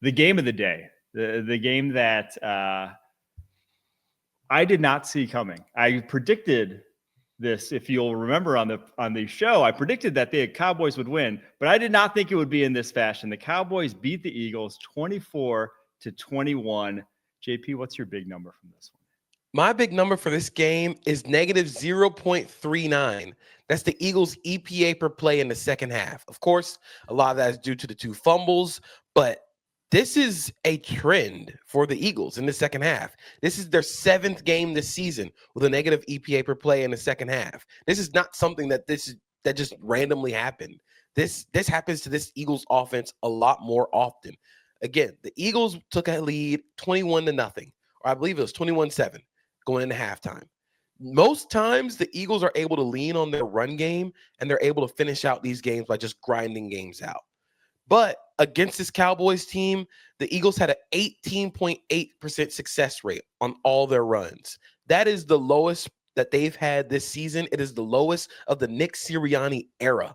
the game of the day, the game that I did not see coming. I predicted this, if you'll remember on the show, I predicted that the Cowboys would win, but I did not think it would be in this fashion. The Cowboys beat the Eagles 24-21. JP, what's your big number from this one? My big number for this game is negative 0.39. That's the Eagles' EPA per play in the second half. Of course, a lot of that is due to the 2 fumbles, but this is a trend for the Eagles in the second half. This is their 7th game this season with a negative EPA per play in the second half. This is not something that just randomly happened. This happens to this Eagles offense a lot more often. Again, the Eagles took a lead 21-0, or I believe it was 21-7 going into halftime. Most times the Eagles are able to lean on their run game, and they're able to finish out these games by just grinding games out. But against this Cowboys team, the Eagles had an 18.8% success rate on all their runs. That is the lowest that they've had this season. It is the lowest of the Nick Sirianni era.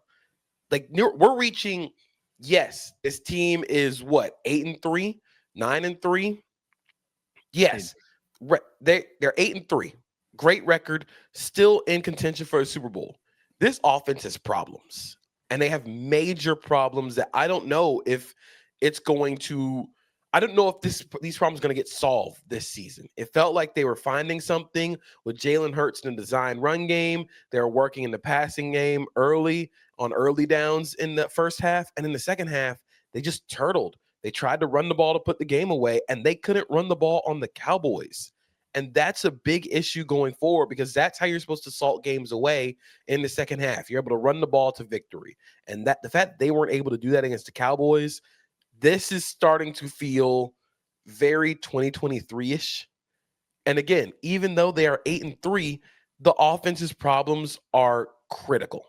Like, we're reaching, yes, this team is what, 8-3, 9-3? Yes, they're 8-3. Great record, still in contention for a Super Bowl. This offense has problems. And they have major problems that I don't know if it's going to – I don't know if these problems are going to get solved this season. It felt like they were finding something with Jalen Hurts in the design run game. They were working in the passing game early on early downs in the first half. And in the second half, they just turtled. They tried to run the ball to put the game away, and they couldn't run the ball on the Cowboys. And that's a big issue going forward, because that's how you're supposed to salt games away in the second half. You're able to run the ball to victory. And that the fact they weren't able to do that against the Cowboys, this is starting to feel very 2023-ish. And again, even though they are 8-3, the offense's problems are critical.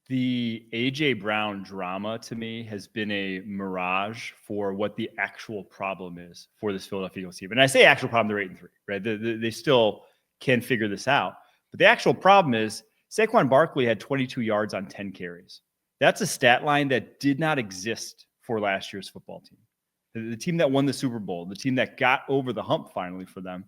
The A.J. Brown drama, to me, has been a mirage for what the actual problem is for this Philadelphia Eagles team. And I say actual problem, they're 8-3, right? They still can figure this out. But the actual problem is Saquon Barkley had 22 yards on 10 carries. That's a stat line that did not exist for last year's football team. The team that won the Super Bowl, the team that got over the hump finally for them,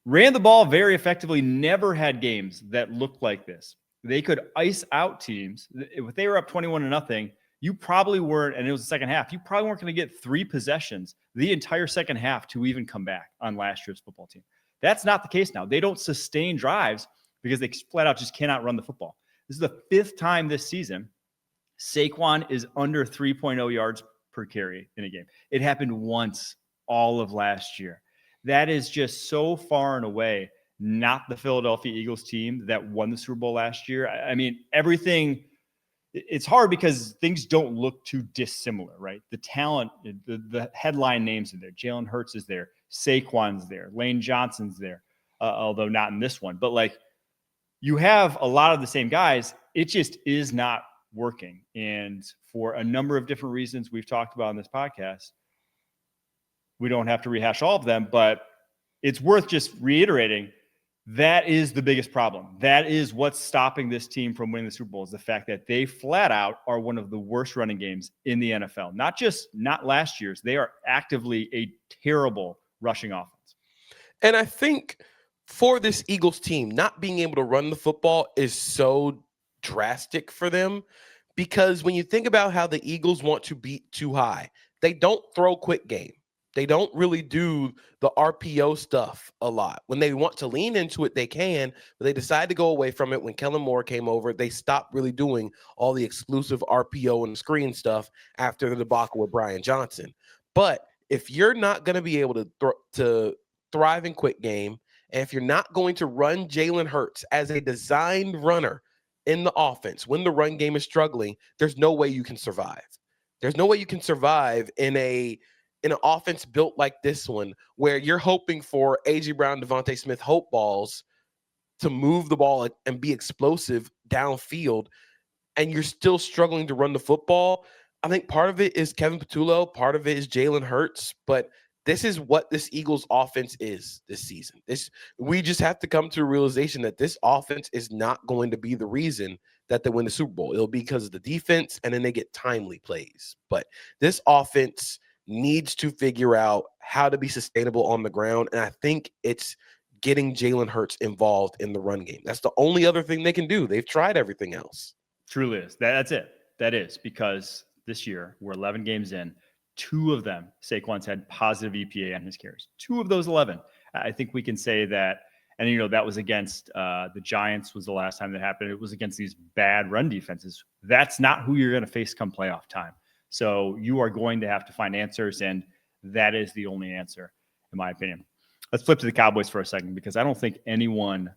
ran the ball very effectively, never had games that looked like this. They could ice out teams. If they were up 21-0, you probably weren't, and it was the second half, you probably weren't going to get 3 possessions the entire second half to even come back on last year's football team. That's not the case now. They don't sustain drives because they flat out just cannot run the football. This is the 5th time this season Saquon is under 3.0 yards per carry in a game. It happened once all of last year. That is just so far and away not the Philadelphia Eagles team that won the Super Bowl last year. I mean, everything, it's hard because things don't look too dissimilar, right? The talent, the headline names are there. Jalen Hurts is there. Saquon's there. Lane Johnson's there, although not in this one. But, like, you have a lot of the same guys. It just is not working. And for a number of different reasons we've talked about on this podcast, we don't have to rehash all of them, but it's worth just reiterating. That is the biggest problem. That is what's stopping this team from winning the Super Bowl, is the fact that they flat out are one of the worst running games in the NFL. Not last year's. They are actively a terrible rushing offense. And I think for this Eagles team, not being able to run the football is so drastic for them, because when you think about how the Eagles want to beat too high, they don't throw quick game. They don't really do the RPO stuff a lot. When they want to lean into it, they can, but they decide to go away from it. When Kellen Moore came over, they stopped really doing all the exclusive RPO and screen stuff after the debacle with Brian Johnson. But if you're not going to be able to thrive in quick game, and if you're not going to run Jalen Hurts as a designed runner in the offense when the run game is struggling, there's no way you can survive. There's no way you can survive in an offense built like this one, where you're hoping for A.J. Brown, Devontae Smith hope balls to move the ball and be explosive downfield, and you're still struggling to run the football. I think part of it is Kevin Patullo, part of it is Jalen Hurts, but this is what this Eagles offense is this season. We just have to come to a realization that this offense is not going to be the reason that they win the Super Bowl. It'll be because of the defense, and then they get timely plays. But this offense needs to figure out how to be sustainable on the ground, and I think it's getting Jalen Hurts involved in the run game. That's the only other thing they can do. They've tried everything else. Truly is. That's it. That is because this year we're 11 games in. 2 of them, Saquon's had positive EPA on his carries. 2 of those 11. I think we can say that. And, that was against the Giants was the last time that happened. It was against these bad run defenses. That's not who you're going to face come playoff time. So you are going to have to find answers, and that is the only answer, in my opinion. Let's flip to the Cowboys for a second, because I don't think anyone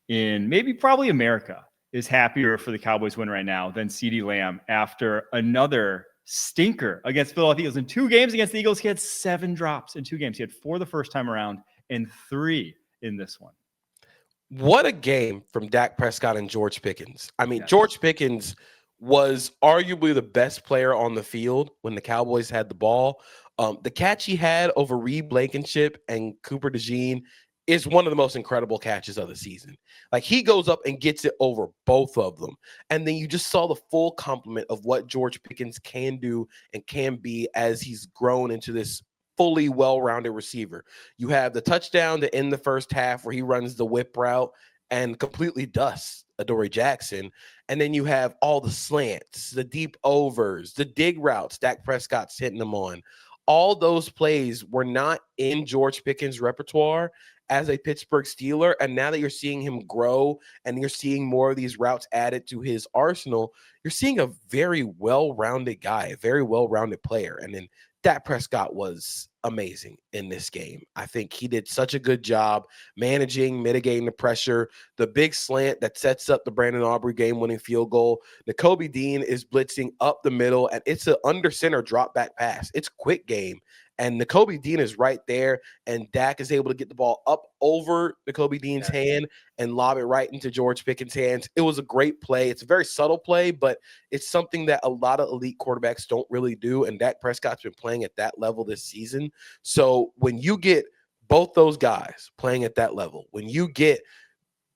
in probably America is happier for the Cowboys win right now than CeeDee Lamb after another stinker against Philadelphia Eagles. In 2 games against the Eagles, he had 7 drops in 2 games. He had 4 the first time around and 3 in this one. What a game from Dak Prescott and George Pickens. I mean, Yes. George Pickens was arguably the best player on the field when the Cowboys had the ball. The catch he had over Reed Blankenship and Cooper DeJean is one of the most incredible catches of the season. Like, he goes up and gets it over both of them. And then you just saw the full complement of what George Pickens can do and can be as he's grown into this fully well-rounded receiver. You have the touchdown to end the first half where he runs the whip route and completely dusts Adoree Jackson. And then you have all the slants, the deep overs, the dig routes Dak Prescott's hitting them on. All those plays were not in George Pickens' repertoire as a Pittsburgh Steeler. And now that you're seeing him grow and you're seeing more of these routes added to his arsenal, you're seeing a very well-rounded guy, a very well-rounded player. And then Dak Prescott was amazing in this game. I think he did such a good job managing, mitigating the pressure. The big slant that sets up the Brandon Aubrey game-winning field goal. Nakobe Dean is blitzing up the middle, and it's an under-center drop-back pass. It's quick game, and Nakobe Dean is right there, and Dak is able to get the ball up over Nakobe Dean's hand and lob it right into George Pickens' hands. It was a great play. It's a very subtle play, but it's something that a lot of elite quarterbacks don't really do, and Dak Prescott's been playing at that level this season. So when you get both those guys playing at that level, when you get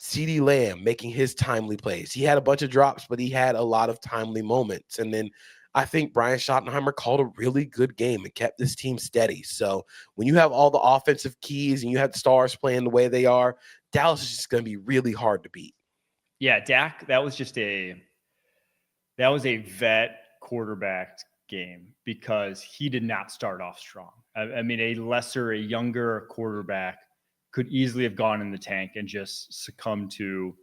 CeeDee Lamb making his timely plays, he had a bunch of drops, but he had a lot of timely moments. And then I think Brian Schottenheimer called a really good game and kept this team steady. So when you have all the offensive keys and you have the stars playing the way they are, Dallas is just going to be really hard to beat. Yeah, Dak, that was a vet quarterback game because he did not start off strong. I mean, a younger quarterback could easily have gone in the tank and just succumbed to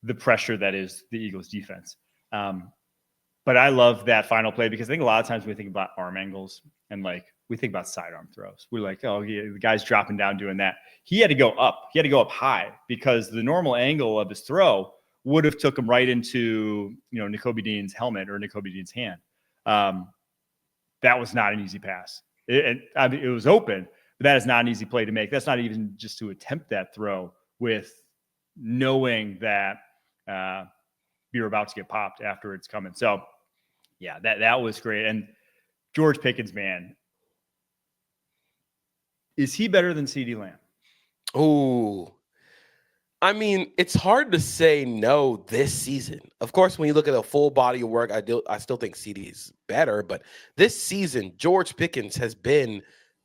the pressure that is the Eagles defense. But I love that final play because I think a lot of times when we think about arm angles and we think about sidearm throws, we're like, oh, yeah, the guy's dropping down doing that. He had to go up. He had to go up high because the normal angle of his throw would have took him right into, Nakobe Dean's helmet or Nakobe Dean's hand. That was not an easy pass. It was open, but that is not an easy play to make. That's not even just to attempt that throw with knowing that you're about to get popped after it's coming. So, yeah, that was great. And George Pickens, man, is he better than CeeDee Lamb? Oh, I mean, it's hard to say no this season. Of course, when you look at a full body of work, I still think CeeDee is better. But this season, George Pickens has been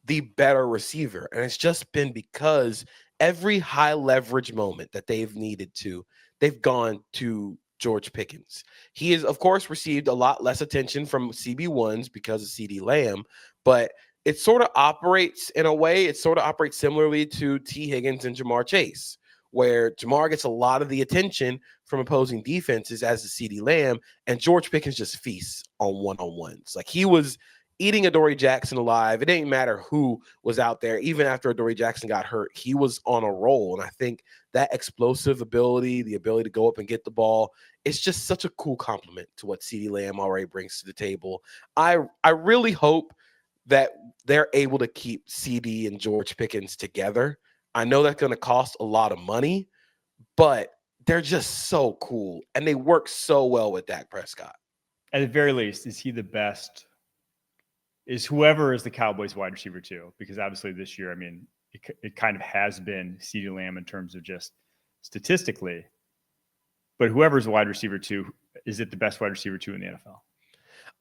the better receiver. And it's just been because every high leverage moment that they've needed to, they've gone to George Pickens. He has, of course, received a lot less attention from CB1s because of CeeDee Lamb, but it sort of operates in a way, it sort of operates similarly to T. Higgins and Jamar Chase, where Jamar gets a lot of the attention from opposing defenses as the CeeDee Lamb, and George Pickens just feasts on one-on-ones. Like, he was eating Adoree Jackson alive. It didn't matter who was out there. Even after Adoree Jackson got hurt, he was on a roll. And I think that explosive ability, the ability to go up and get the ball, it's just such a cool compliment to what CeeDee Lamb already brings to the table. I really hope that they're able to keep CeeDee and George Pickens together. I know that's going to cost a lot of money, but they're just so cool, and they work so well with Dak Prescott. At the very least, is he the best? Is whoever is the Cowboys wide receiver too? Because obviously this year, I mean, it kind of has been CeeDee Lamb in terms of just statistically. But whoever's a wide receiver 2, is it the best wide receiver 2 in the NFL?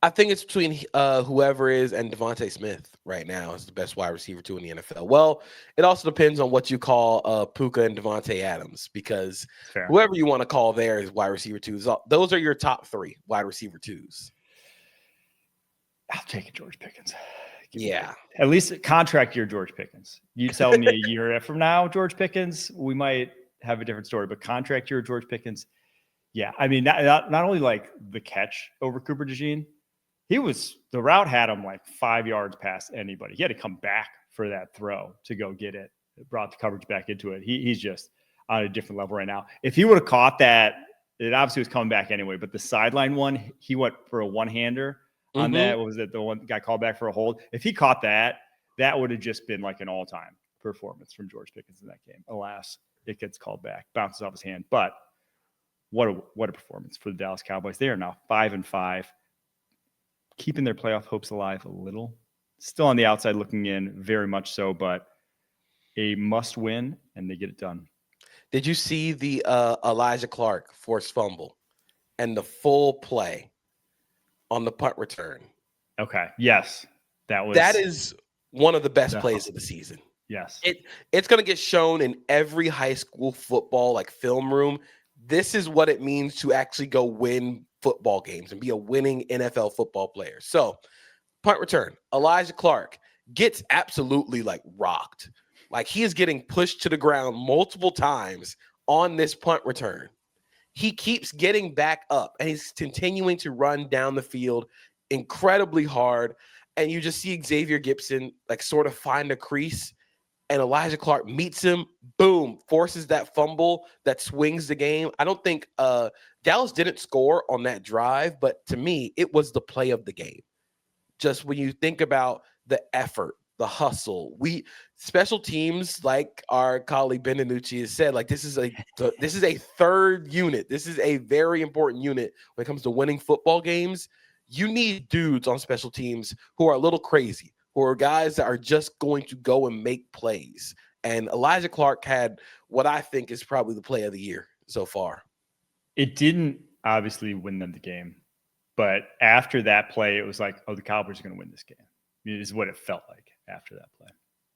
I think it's between whoever is and Devontae Smith right now is the best wide receiver 2 in the NFL. Well, it also depends on what you call Puka and Devontae Adams, because Fair. whoever you want to call there is wide receiver 2s. Those are your top 3 wide receiver 2s. I'll take it, George Pickens. Yeah. At least contract year George Pickens. You tell me a year from now, George Pickens, we might have a different story. But contract year George Pickens, yeah. I mean, not only like the catch over Cooper DeJean, the route had him like 5 yards past anybody. He had to come back for that throw to go get it. It brought the coverage back into it. He's just on a different level right now. If he would have caught that, it obviously was coming back anyway. But the sideline one, he went for a one-hander on that. What was it? The one got called back for a hold. If he caught that, that would have just been like an all-time performance from George Pickens in that game. Alas, it gets called back, bounces off his hand. But what a performance for the Dallas Cowboys. They are now 5-5. Keeping their playoff hopes alive a little. Still on the outside looking in, very much so, but a must win, and they get it done. Did you see the Elijah Clark forced fumble and the full play on the punt return? Okay. Yes. That is one of the best plays of the season. Yes. It's going to get shown in every high school football like film room. This is what it means to actually go win football games and be a winning NFL football player. So, punt return, Elijah Clark gets absolutely like rocked. Like he is getting pushed to the ground multiple times on this punt return. He keeps getting back up and he's continuing to run down the field incredibly hard. And you just see Xavier Gipson like sort of find a crease, and Elijah Clark meets him, boom, forces that fumble that swings the game. I don't think Dallas didn't score on that drive, but to me, it was the play of the game. Just when you think about the effort, the hustle, special teams, like our colleague Ben DiNucci has said, like this is a third unit. This is a very important unit when it comes to winning football games. You need dudes on special teams who are a little crazy, who are guys that are just going to go and make plays. And Elijah Clark had what I think is probably the play of the year so far. It didn't obviously win them the game, but after that play, it was like, oh, the Cowboys are going to win this game. It is what it felt like after that play.